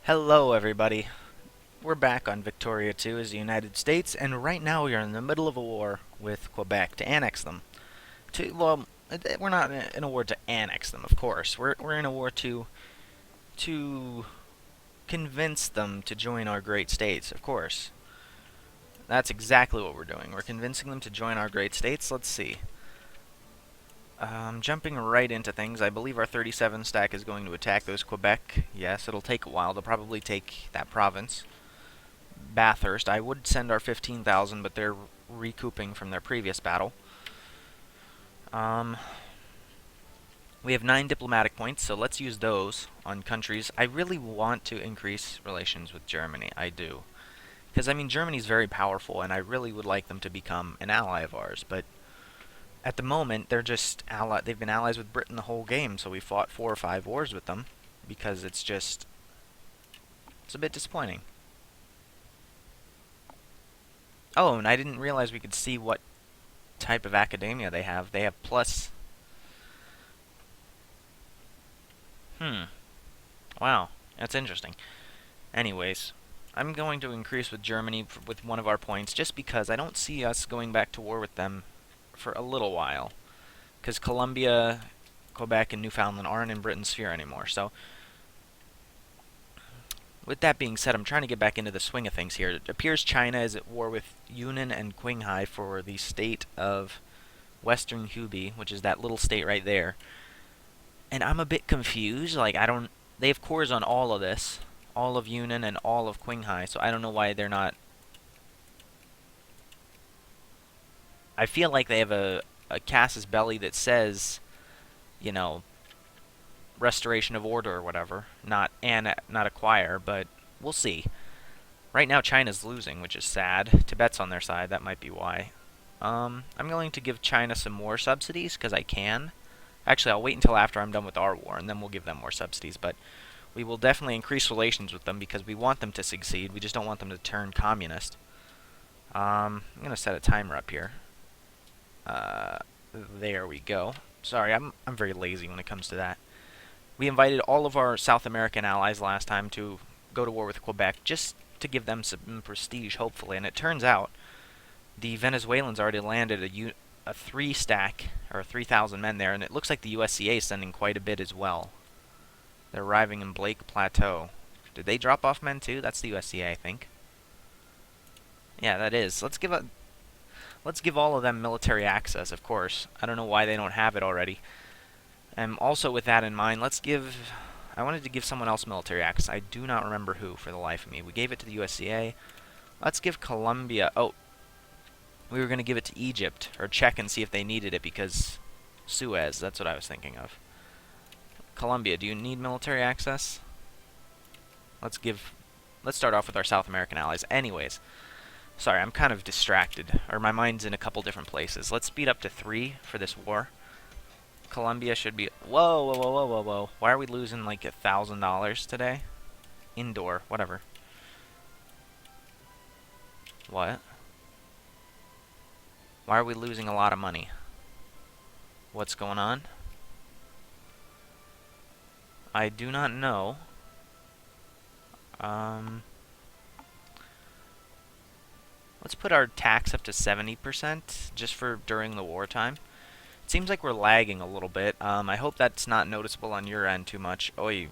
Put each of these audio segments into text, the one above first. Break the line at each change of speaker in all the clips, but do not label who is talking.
Hello, everybody. We're back on Victoria 2 as the United States, and right now we are in the middle of a war with Quebec to annex them. We're not in a war to annex them, of course. We're in a war to convince them to join our great states, of course. That's exactly what we're doing. We're convincing them to join our great states. Let's see. Jumping right into things, I believe our 37 stack is going to attack those Quebec. Yes, it'll take a while. They'll probably take that province. Bathurst. I would send our 15,000, but they're recouping from their previous battle. We have 9 diplomatic points, so let's use those on countries. I really want to increase relations with Germany. I do. Because, I mean, Germany's very powerful, and I really would like them to become an ally of ours, but at the moment, they're just they've been allies with Britain the whole game, so we fought 4 or 5 wars with them, because it's a bit disappointing. Oh, and I didn't realize we could see what type of academia they have. They have plus. Wow, that's interesting. Anyways, I'm going to increase with Germany with one of our points, just because I don't see us going back to war with them for a little while. Because Colombia, Quebec, and Newfoundland aren't in Britain's sphere anymore, so with that being said, I'm trying to get back into the swing of things here. It appears China is at war with Yunnan and Qinghai for the state of Western Hubei, which is that little state right there. And I'm a bit confused. Like, they have cores on all of this. All of Yunnan and all of Qinghai, so I don't know why they're not. I feel like they have a casus belli that says, you know, restoration of order or whatever, not acquire, but we'll see. Right now China's losing, which is sad. Tibet's on their side, that might be why. I'm going to give China some more subsidies, because I can. Actually, I'll wait until after I'm done with our war, and then we'll give them more subsidies, but we will definitely increase relations with them, because we want them to succeed, we just don't want them to turn communist. I'm going to set a timer up here. There we go. Sorry, I'm very lazy when it comes to that. We invited all of our South American allies last time to go to war with Quebec, just to give them some prestige, hopefully. And it turns out the Venezuelans already landed a 3 stack, or 3,000 men there, and it looks like the USCA is sending quite a bit as well. They're arriving in Blake Plateau. Did they drop off men too? That's the USCA, I think. Yeah, that is. Let's give all of them military access, of course. I don't know why they don't have it already. And also with that in mind, I wanted to give someone else military access. I do not remember who for the life of me. We gave it to the USCA. Let's give Colombia. Oh, we were going to give it to Egypt, or check and see if they needed it, because Suez, that's what I was thinking of. Colombia, do you need military access? Let's start off with our South American allies. Anyways, sorry, I'm kind of distracted, or my mind's in a couple different places. Let's speed up to 3 for this war. Colombia should be. Whoa, whoa, whoa, whoa, whoa, whoa. Why are we losing like $1,000 today? Indoor, whatever. What? Why are we losing a lot of money? What's going on? I do not know. Let's put our tax up to 70% just for during the wartime. It seems like we're lagging a little bit. I hope that's not noticeable on your end too much. Oy.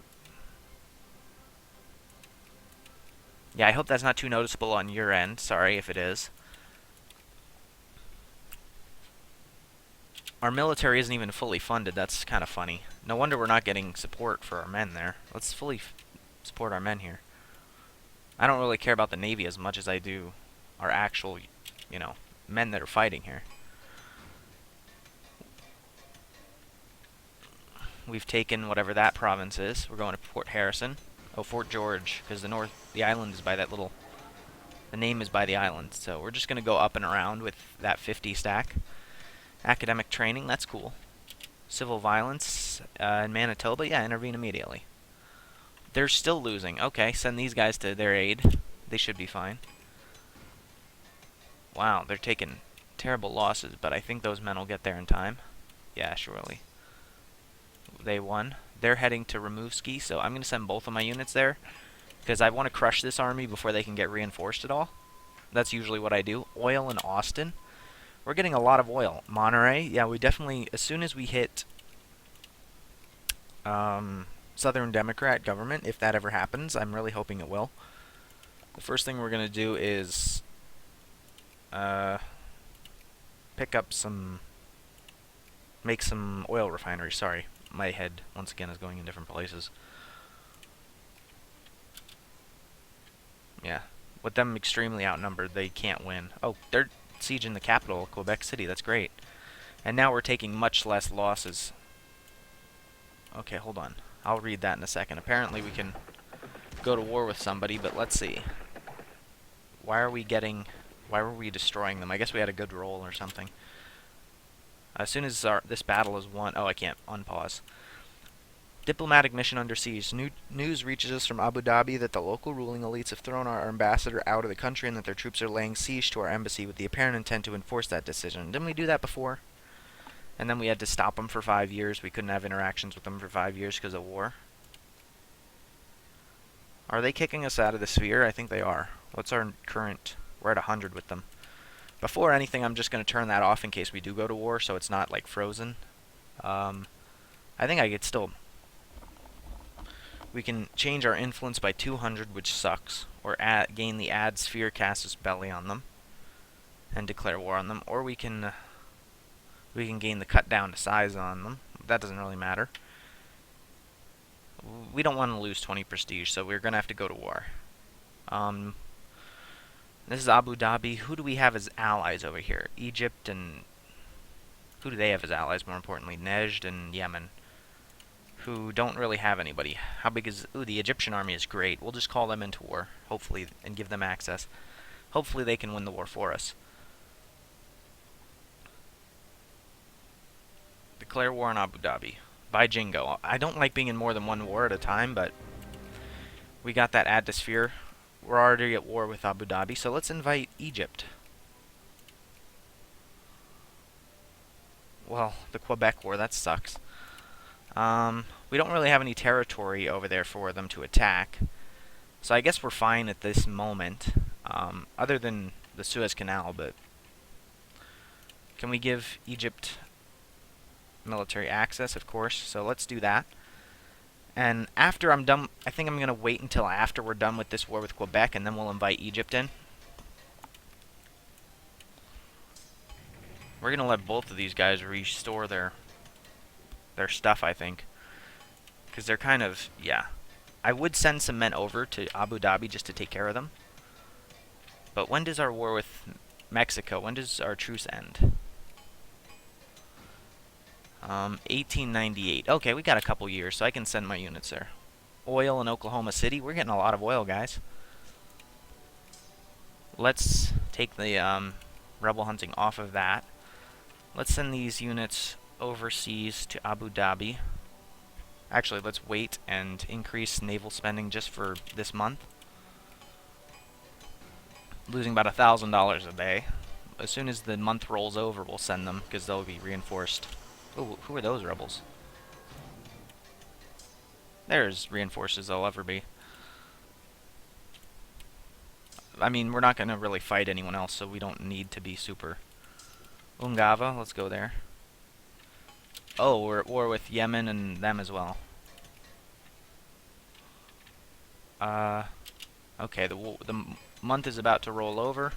Yeah, I hope that's not too noticeable on your end. Sorry if it is. Our military isn't even fully funded. That's kind of funny. No wonder we're not getting support for our men there. Let's fully support our men here. I don't really care about the Navy as much as I do our actual, men that are fighting here. We've taken whatever that province is. We're going to Port Harrison. Oh, Fort George, because the island is by that little. The name is by the island, so we're just going to go up and around with that 50 stack. Academic training, that's cool. Civil violence in Manitoba, yeah, intervene immediately. They're still losing. Okay, send these guys to their aid. They should be fine. Wow, they're taking terrible losses, but I think those men will get there in time. Yeah, surely. They won. They're heading to Rimouski, so I'm going to send both of my units there. because I want to crush this army before they can get reinforced at all. That's usually what I do. Oil in Austin. We're getting a lot of oil. Monterey, yeah, we definitely, as soon as we hit Southern Democrat government, if that ever happens, I'm really hoping it will. The first thing we're going to do is pick up some, make some oil refineries. Sorry, my head, once again, is going in different places. Yeah, with them extremely outnumbered, they can't win. Oh, they're sieging the capital, Quebec City. That's great. And now we're taking much less losses. Okay, hold on. I'll read that in a second. Apparently we can go to war with somebody, but let's see. Why were we destroying them? I guess we had a good roll or something. As soon as this battle is won... Oh, I can't unpause. Diplomatic mission under siege. News reaches us from Abu Dhabi that the local ruling elites have thrown our ambassador out of the country and that their troops are laying siege to our embassy with the apparent intent to enforce that decision. Didn't we do that before? And then we had to stop them for 5 years. We couldn't have interactions with them for 5 years because of war. Are they kicking us out of the sphere? I think they are. What's our current... We're at 100 with them. Before anything, I'm just going to turn that off in case we do go to war, so it's not, like, frozen. I think I could still... We can change our influence by 200, which sucks. Or gain the add sphere casus belli on them. And declare war on them. Or we can gain the cut down to size on them. That doesn't really matter. We don't want to lose 20 prestige, so we're going to have to go to war. This is Abu Dhabi. Who do we have as allies over here? Egypt and... Who do they have as allies, more importantly? Nejd and Yemen. Who don't really have anybody. How big is... Ooh, the Egyptian army is great. We'll just call them into war, hopefully, and give them access. Hopefully they can win the war for us. Declare war on Abu Dhabi. By Jingo. I don't like being in more than one war at a time, but we got that add to sphere. We're already at war with Abu Dhabi, so let's invite Egypt. Well, the Quebec war, that sucks. We don't really have any territory over there for them to attack. So I guess we're fine at this moment, other than the Suez Canal, but... Can we give Egypt military access? Of course, so let's do that. And after I'm done, I think I'm going to wait until after we're done with this war with Quebec, and then we'll invite Egypt in. We're going to let both of these guys restore their stuff, I think. Because they're kind of, yeah. I would send some men over to Abu Dhabi just to take care of them. But when does our war with Mexico, when does our truce end? 1898. Okay, we got a couple years, so I can send my units there. Oil in Oklahoma City. We're getting a lot of oil, guys. Let's take the rebel hunting off of that. Let's send these units overseas to Abu Dhabi. Actually, let's wait and increase naval spending just for this month. Losing about $1,000 a day. As soon as the month rolls over, we'll send them, because they'll be reinforced. Oh, who are those rebels? They're as reinforced as they'll ever be. I mean, we're not going to really fight anyone else, so we don't need to be super... Ungava, let's go there. Oh, we're at war with Yemen and them as well. Okay, the month is about to roll over.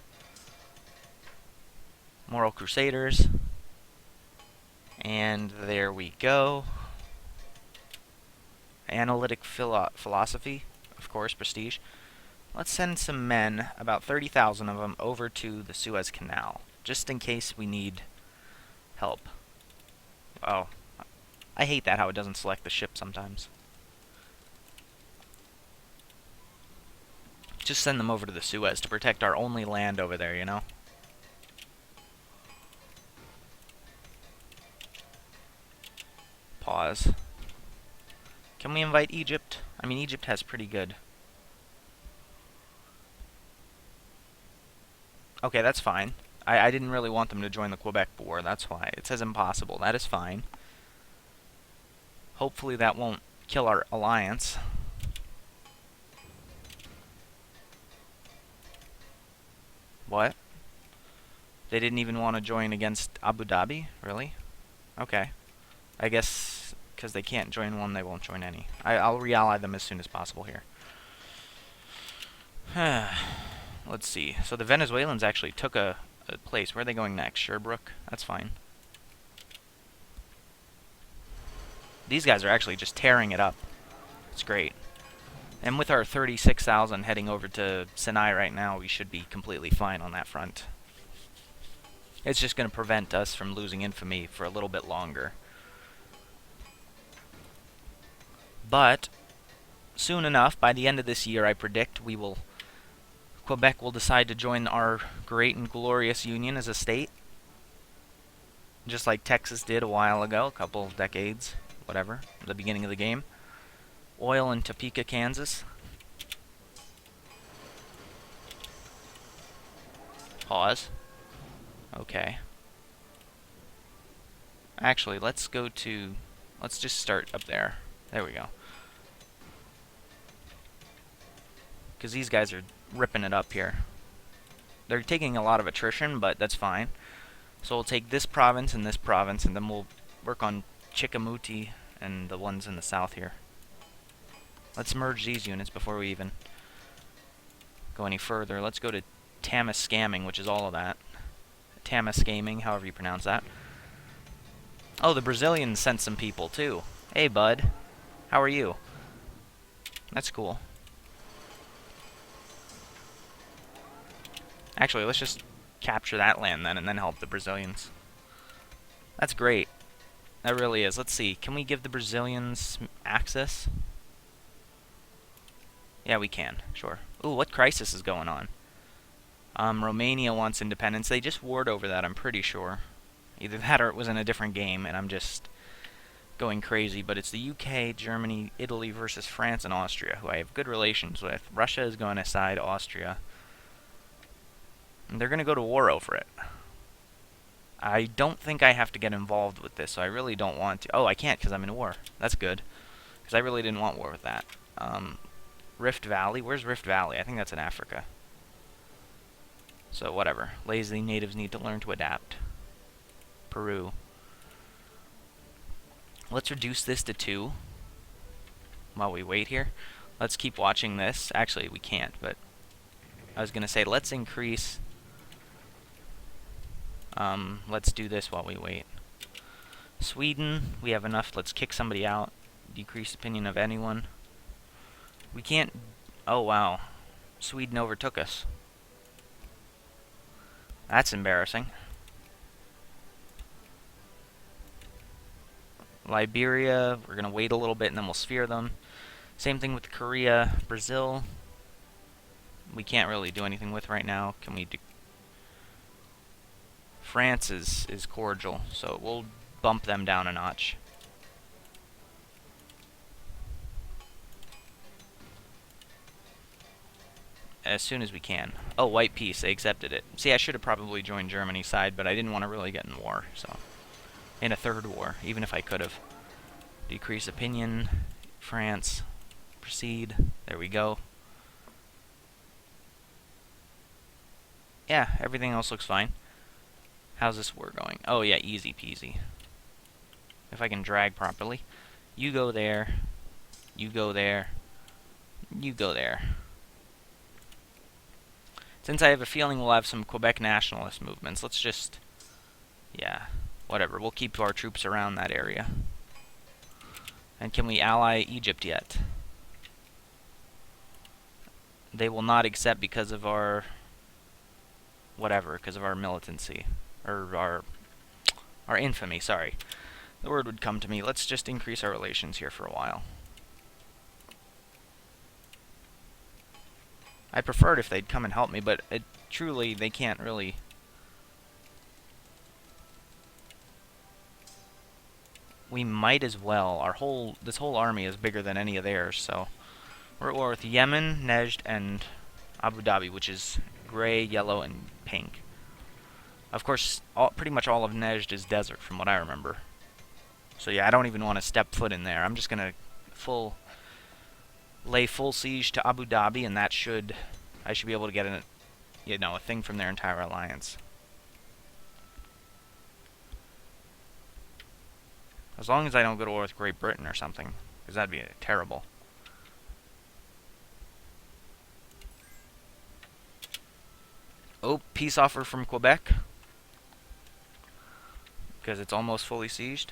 Moral Crusaders. And there we go. Analytic philosophy, of course, prestige. Let's send some men, about 30,000 of them, over to the Suez Canal, just in case we need help. Oh, I hate that how it doesn't select the ship sometimes. Just send them over to the Suez to protect our only land over there, you know? Pause. Can we invite Egypt? I mean, Egypt has pretty good... Okay, that's fine. I didn't really want them to join the Quebec War, that's why. It says impossible. That is fine. Hopefully that won't kill our alliance. What? They didn't even want to join against Abu Dhabi? Really? Okay. I guess because they can't join one, they won't join any. I'll re-ally them as soon as possible here. Let's see. So the Venezuelans actually took a place. Where are they going next? Sherbrooke? That's fine. These guys are actually just tearing it up. It's great. And with our 36,000 heading over to Sinai right now, we should be completely fine on that front. It's just going to prevent us from losing infamy for a little bit longer. But soon enough, by the end of this year, I predict Quebec will decide to join our great and glorious union as a state. Just like Texas did a while ago, a couple of decades, whatever, the beginning of the game. Oil in Topeka, Kansas. Pause. Okay. Actually, let's just start up there. There we go. Because these guys are ripping it up here. They're taking a lot of attrition, but that's fine. So we'll take this province, and then we'll work on Chickamauga and the ones in the south here. Let's merge these units before we even go any further. Let's go to Tamascamming, which is all of that. Tamascamming, however you pronounce that. Oh, the Brazilians sent some people, too. Hey, bud. How are you? That's cool. Actually, let's just capture that land then, and then help the Brazilians. That's great. That really is. Let's see. Can we give the Brazilians access? Yeah, we can. Sure. Ooh, what crisis is going on? Romania wants independence. They just warred over that, I'm pretty sure. Either that or it was in a different game, and I'm just going crazy. But it's the UK, Germany, Italy versus France and Austria, who I have good relations with. Russia is going to side Austria. And they're going to go to war over it. I don't think I have to get involved with this, so I really don't want to. Oh, I can't because I'm in war. That's good. Because I really didn't want war with that. Rift Valley. Where's Rift Valley? I think that's in Africa. So, whatever. Lazy natives need to learn to adapt. Peru. Let's reduce this to 2 while we wait here. Let's keep watching this. Actually, we can't, but I was going to say let's increase. Let's do this while we wait. Sweden, we have enough. Let's kick somebody out. Decrease opinion of anyone. We can't. Oh, wow. Sweden overtook us. That's embarrassing. Liberia, we're going to wait a little bit and then we'll sphere them. Same thing with Korea. Brazil, we can't really do anything with right now. Can we do... France is cordial, so we'll bump them down a notch. As soon as we can. Oh, white peace, they accepted it. See, I should have probably joined Germany's side, but I didn't want to really get in war, so... In a third war, even if I could have. Decrease opinion. France. Proceed. There we go. Yeah, everything else looks fine. How's this war going? Oh yeah, easy peasy. If I can drag properly. You go there. You go there. You go there. Since I have a feeling we'll have some Quebec nationalist movements, let's just... Yeah, whatever. We'll keep our troops around that area. And can we ally Egypt yet? They will not accept because of our... Whatever, because of our militancy. Or our infamy, sorry. The word would come to me. Let's just increase our relations here for a while. I prefer it if they'd come and help me, but truly, they can't really... We might as well. This whole army is bigger than any of theirs, so... We're at war with Yemen, Nejd, and Abu Dhabi, which is gray, yellow, and pink. Of course, pretty much all of Nejd is desert, from what I remember. So yeah, I don't even want to step foot in there. I'm just going to lay full siege to Abu Dhabi, and I should be able to get you know, a thing from their entire alliance. As long as I don't go to war with Great Britain or something, because that'd be terrible. Oh, peace offer from Quebec, because it's almost fully sieged.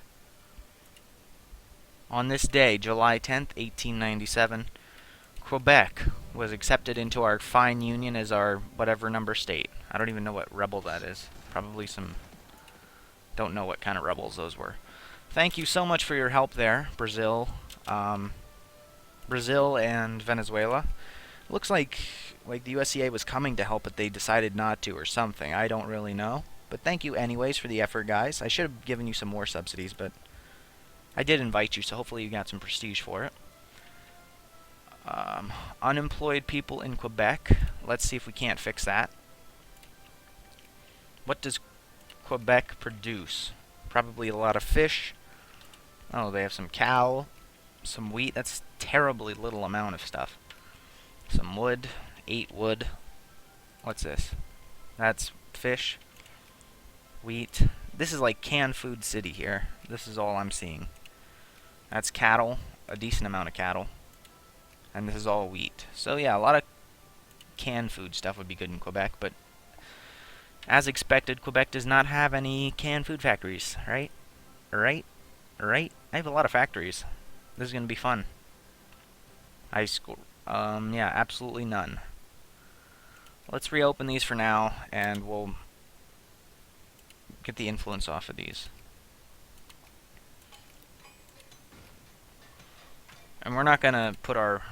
On this day, July 10th, 1897, Quebec was accepted into our fine union as our whatever number state. I don't even know what rebel that is. Probably some... Don't know what kind of rebels those were. Thank you so much for your help there, Brazil. Brazil and Venezuela. Looks like the USCA was coming to help, but they decided not to or something. I don't really know. But thank you anyways for the effort, guys. I should have given you some more subsidies, but I did invite you, so hopefully you got some prestige for it. Unemployed people in Quebec. Let's see if we can't fix that. What does Quebec produce? Probably a lot of fish. Oh, they have some cow, some wheat. That's terribly little amount of stuff. Some wood. 8 wood. What's this? That's fish. Wheat. This is like canned food city here. This is all I'm seeing. That's cattle. A decent amount of cattle. And this is all wheat. So yeah, a lot of canned food stuff would be good in Quebec, but as expected, Quebec does not have any canned food factories, right? Right? I have a lot of factories. This is going to be fun. High school. Yeah, absolutely none. Let's reopen these for now, and we'll get the influence off of these. And we're not going to put our...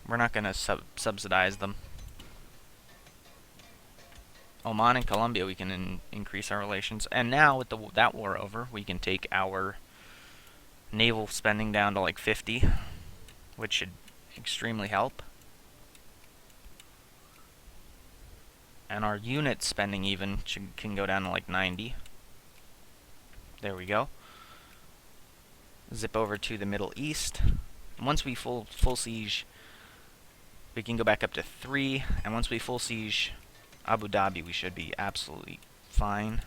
We're not going to subsidize them. Oman and Colombia, we can increase our relations. And now, with that war over, we can take our naval spending down to like 50, which should extremely help. And our unit spending even can go down to like 90. There we go. Zip over to the Middle East. Once we full siege, we can go back up to 3. And once we full siege Abu Dhabi, we should be absolutely fine.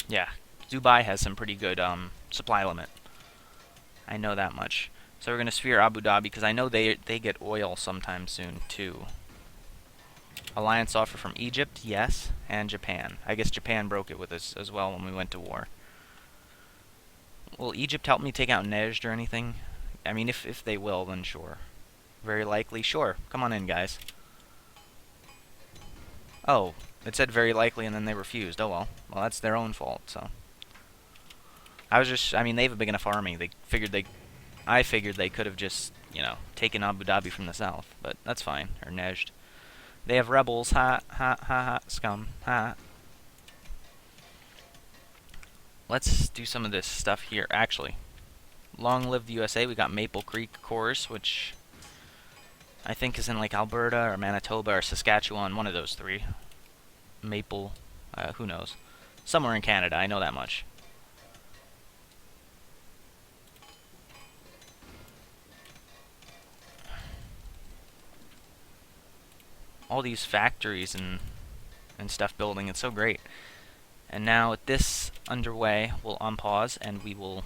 Yeah, Dubai has some pretty good supply limit. I know that much. So we're going to sphere Abu Dhabi, because I know they get oil sometime soon, too. Alliance offer from Egypt, yes, and Japan. I guess Japan broke it with us as well when we went to war. Will Egypt help me take out Nejd or anything? I mean, if they will, then sure. Very likely, sure. Come on in, guys. Oh, it said very likely and then they refused. Oh well. Well, that's their own fault, so. I mean, they have a big enough army. I figured they could have just, you know, taken Abu Dhabi from the south, but that's fine. Or Nejd. They have rebels, ha, ha, ha, ha, scum, ha. Let's do some of this stuff here. Actually, long live the USA. We got Maple Creek Course, which I think is in like Alberta or Manitoba or Saskatchewan, one of those 3. Maple, who knows? Somewhere in Canada, I know that much. All these factories and stuff building, it's so great. And now with this underway, we'll unpause and we will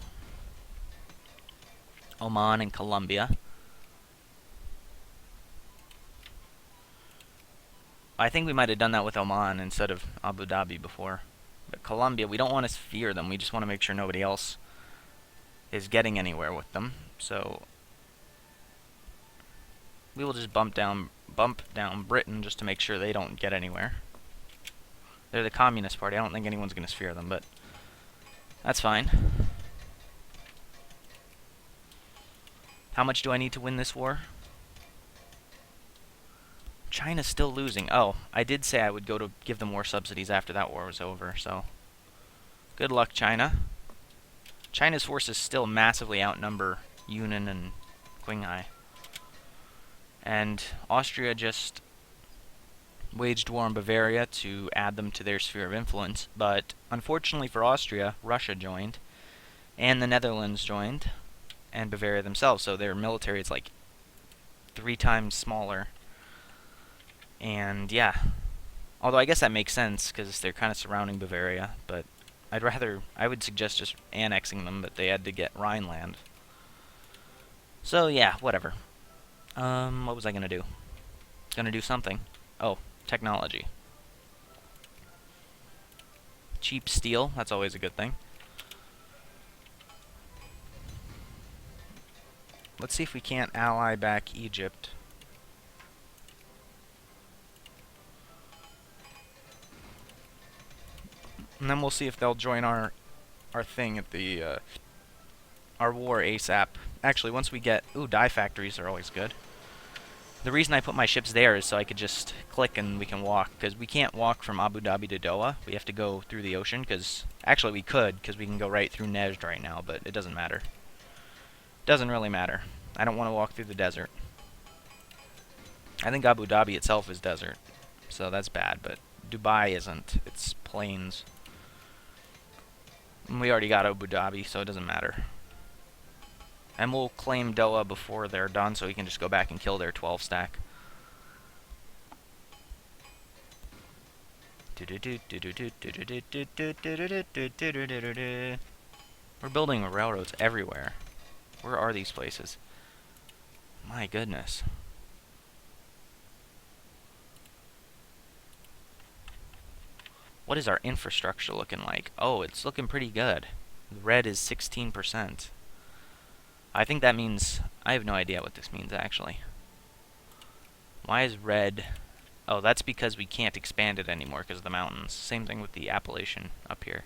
Oman and Colombia. I think we might have done that with Oman instead of Abu Dhabi before. But Colombia, we don't want to fear them. We just want to make sure nobody else is getting anywhere with them. So we will just bump down Britain just to make sure they don't get anywhere. They're the Communist Party. I don't think anyone's going to sphere them, but that's fine. How much do I need to win this war? China's still losing. Oh, I did say I would go to give them more subsidies after that war was over, so good luck, China. China's forces still massively outnumber Yunnan and Qinghai. And Austria just waged war on Bavaria to add them to their sphere of influence, but unfortunately for Austria, Russia joined, and the Netherlands joined, and Bavaria themselves, so their military is like 3 times smaller. And yeah, although I guess that makes sense because they're kind of surrounding Bavaria, but I would suggest just annexing them, but they had to get Rhineland. So yeah, whatever. What was I gonna do? Gonna do something. Oh, technology. Cheap steel, that's always a good thing. Let's see if we can't ally back Egypt. And then we'll see if they'll join our thing at the our war ASAP. Actually, once we get dye factories are always good. The reason I put my ships there is so I could just click and we can walk, because we can't walk from Abu Dhabi to Doha. We have to go through the ocean, because actually we could, because we can go right through Nejd right now, but it doesn't matter. Doesn't really matter. I don't want to walk through the desert. I think Abu Dhabi itself is desert, so that's bad, but Dubai isn't. It's plains. And we already got Abu Dhabi, so it doesn't matter. And we'll claim Doha before they're done, so we can just go back and kill their 12 stack. We're building railroads everywhere. Where are these places? My goodness. What is our infrastructure looking like? Oh, it's looking pretty good. Red is 16%. I think that means... I have no idea what this means, actually. Why is red... Oh, that's because we can't expand it anymore because of the mountains. Same thing with the Appalachian up here.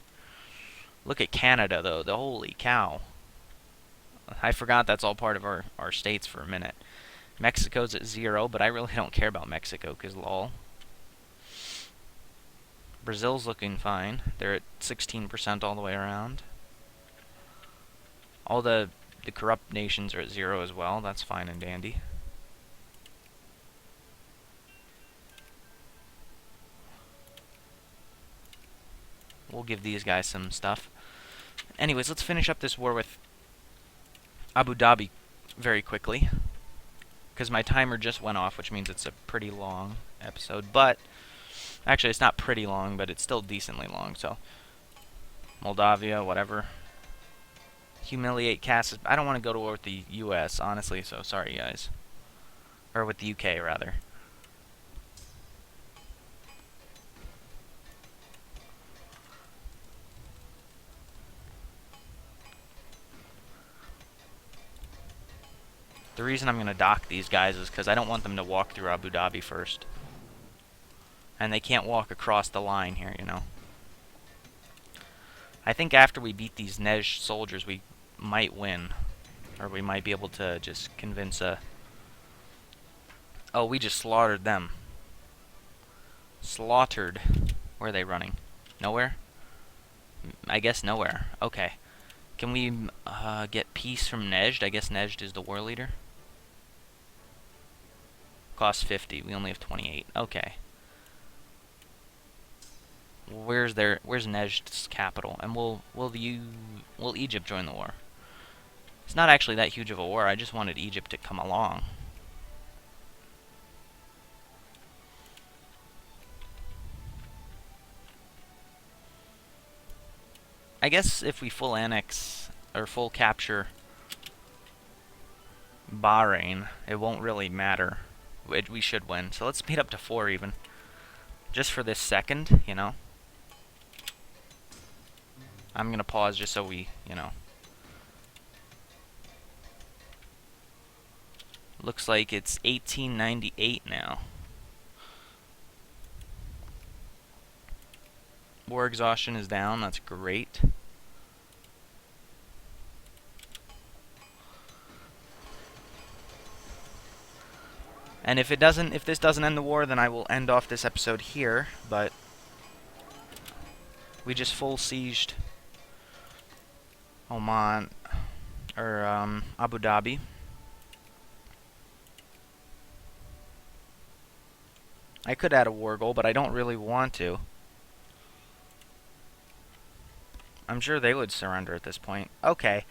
Look at Canada, though. The holy cow. I forgot that's all part of our states for a minute. Mexico's at 0, but I really don't care about Mexico because lol. Brazil's looking fine. They're at 16% all the way around. All the corrupt nations are at 0 as well. That's fine and dandy. We'll give these guys some stuff. Anyways, let's finish up this war with Abu Dhabi very quickly, because my timer just went off, which means it's a pretty long episode. But actually, it's not pretty long, but it's still decently long. So Moldavia, whatever. Humiliate Cassis. I don't want to go to war with the U.S., honestly, so sorry, guys. Or with the U.K., rather. The reason I'm going to dock these guys is because I don't want them to walk through Abu Dhabi first. And they can't walk across the line here, you know. I think after we beat these Nejd soldiers, we might win. Or we might be able to just convince a... Oh, we just slaughtered them. Slaughtered. Where are they running? Nowhere? I guess nowhere. Okay. Can we get peace from Nejd? I guess Nejd is the war leader. Cost 50. We only have 28. Okay. Where's Nejd's capital? And will Egypt join the war? It's not actually that huge of a war. I just wanted Egypt to come along. I guess if we full annex or full capture Bahrain, it won't really matter. We should win. So let's speed up to 4 even. Just for this second, you know. I'm going to pause just so we, you know. Looks like it's 1898 now. War exhaustion is down. That's great. And if this doesn't end the war, then I will end off this episode here. But we just full sieged Oman or Abu Dhabi. I could add a war goal, but I don't really want to. I'm sure they would surrender at this point. Okay.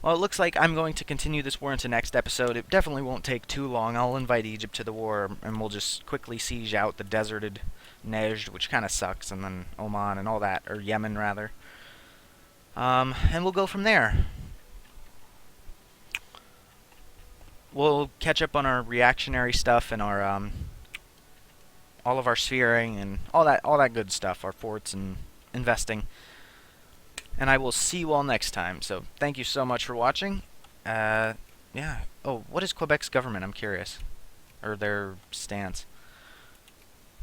Well, it looks like I'm going to continue this war into next episode. It definitely won't take too long. I'll invite Egypt to the war, and we'll just quickly siege out the deserted Nejd, which kind of sucks, and then Oman and all that, or Yemen, rather. And we'll go from there. We'll catch up on our reactionary stuff and our, all of our sphering and all that good stuff, our forts and investing. And I will see you all next time. So thank you so much for watching. Yeah. Oh, what is Quebec's government? I'm curious. Or their stance.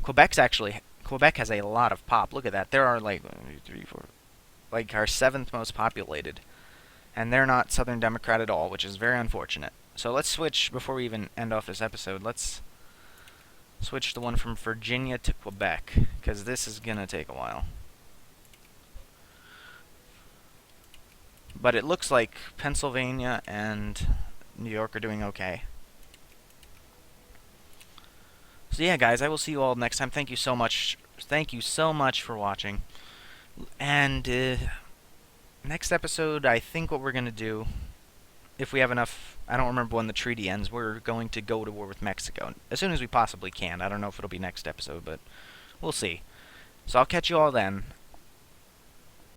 Quebec has a lot of pop. Look at that. There are like 1, 2, 3, 4, like our 7th most populated. And they're not Southern Democrat at all, which is very unfortunate. So let's switch, before we even end off this episode, let's switch the one from Virginia to Quebec, because this is going to take a while. But it looks like Pennsylvania and New York are doing okay. So yeah, guys, I will see you all next time. Thank you so much. Thank you so much for watching. And next episode, I think what we're going to do, if we have enough, I don't remember when the treaty ends, we're going to go to war with Mexico. As soon as we possibly can. I don't know if it'll be next episode, but we'll see. So I'll catch you all then.